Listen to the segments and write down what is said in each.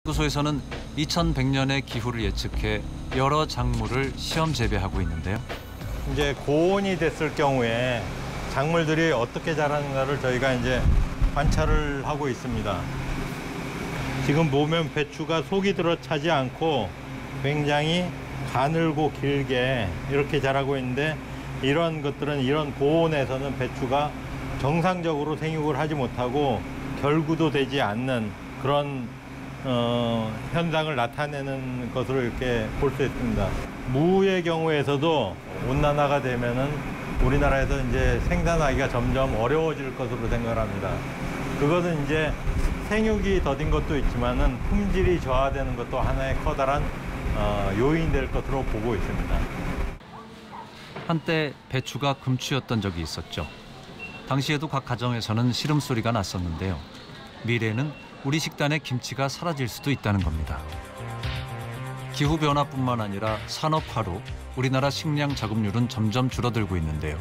연구소에서는 2100년의 기후를 예측해 여러 작물을 시험 재배하고 있는데요. 이제 고온이 됐을 경우에 작물들이 어떻게 자라는가를 저희가 이제 관찰을 하고 있습니다. 지금 보면 배추가 속이 들어 차지 않고 굉장히 가늘고 길게 이렇게 자라고 있는데, 이런 것들은 이런 고온에서는 배추가 정상적으로 생육을 하지 못하고 결구도 되지 않는 그런 현상을 나타내는 것으로 이렇게 볼 수 있습니다. 무의 경우에서도 온난화가 되면은 우리나라에서 이제 생산하기가 점점 어려워질 것으로 생각합니다. 그것은 이제 생육이 더딘 것도 있지만은 품질이 저하되는 것도 하나의 커다란 요인이 될 것으로 보고 있습니다. 한때 배추가 금추였던 적이 있었죠. 당시에도 각 가정에서는 시름소리가 났었는데요. 미래에는 우리 식단의 김치가 사라질 수도 있다는 겁니다. 기후변화뿐만 아니라 산업화로 우리나라 식량 자급률은 점점 줄어들고 있는데요.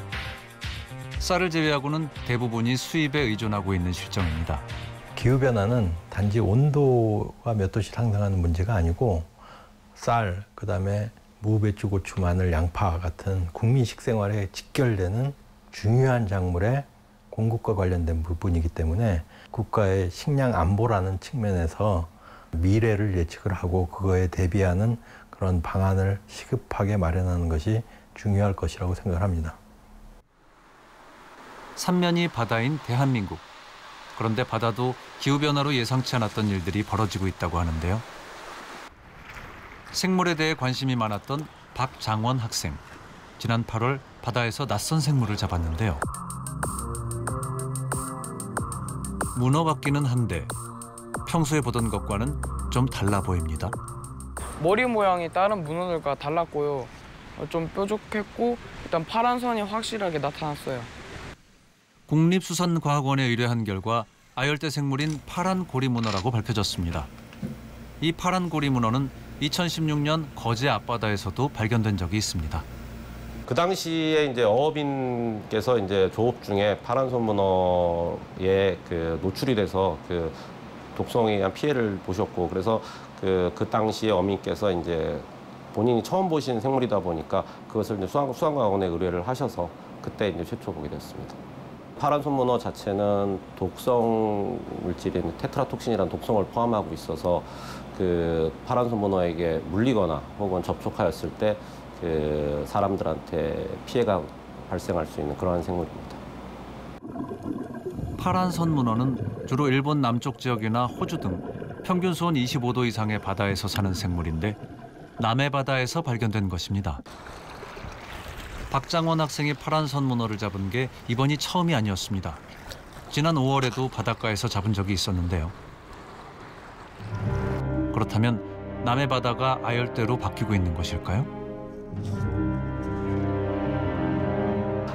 쌀을 제외하고는 대부분이 수입에 의존하고 있는 실정입니다. 기후변화는 단지 온도가 몇 도씩 상승하는 문제가 아니고 쌀, 그다음에 무, 배추, 고추, 마늘, 양파 같은 국민 식생활에 직결되는 중요한 작물의 공급과 관련된 부분이기 때문에 국가의 식량 안보라는 측면에서 미래를 예측을 하고 그거에 대비하는 그런 방안을 시급하게 마련하는 것이 중요할 것이라고 생각합니다. 삼면이 바다인 대한민국. 그런데 바다도 기후변화로 예상치 않았던 일들이 벌어지고 있다고 하는데요. 생물에 대해 관심이 많았던 박장원 학생. 지난 8월 바다에서 낯선 생물을 잡았는데요. 문어 같기는 한데 평소에 보던 것과는 좀 달라 보입니다. 머리 모양이 다른 문어들과 달랐고요. 좀 뾰족했고 일단 파란 선이 확실하게 나타났어요. 국립수산과학원에 의뢰한 결과 아열대 생물인 파란 고리문어라고 밝혀졌습니다. 이 파란 고리문어는 2016년 거제 앞바다에서도 발견된 적이 있습니다. 그 당시에 이제 어업인께서 이제 조업 중에 파란 손문어에 노출이 돼서 독성에 의한 피해를 보셨고, 그래서 그 당시에 어민께서 이제 본인이 처음 보신 생물이다 보니까 그것을 이제 수산과학원에 의뢰를 하셔서 그때 이제 최초 보게 됐습니다. 파란 손문어 자체는 독성 물질인 테트라톡신이라는 독성을 포함하고 있어서 파란 손문어에게 물리거나 혹은 접촉하였을 때 사람들한테 피해가 발생할 수 있는 그러한 생물입니다. 파란 선문어는 주로 일본 남쪽 지역이나 호주 등 평균 수온 25도 이상의 바다에서 사는 생물인데 남해 바다에서 발견된 것입니다. 박장원 학생이 파란 선문어를 잡은 게 이번이 처음이 아니었습니다. 지난 5월에도 바닷가에서 잡은 적이 있었는데요. 그렇다면 남해 바다가 아열대로 바뀌고 있는 것일까요?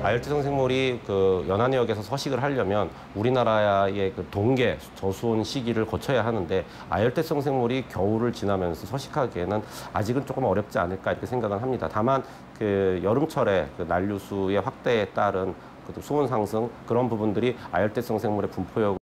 아열대성 생물이 연안해역에서 서식을 하려면 우리나라의 동계 저수온 시기를 거쳐야 하는데, 아열대성 생물이 겨울을 지나면서 서식하기에는 아직은 조금 어렵지 않을까 이렇게 생각을 합니다. 다만 여름철에 난류수의 확대에 따른 수온 상승, 그런 부분들이 아열대성 생물의 분포역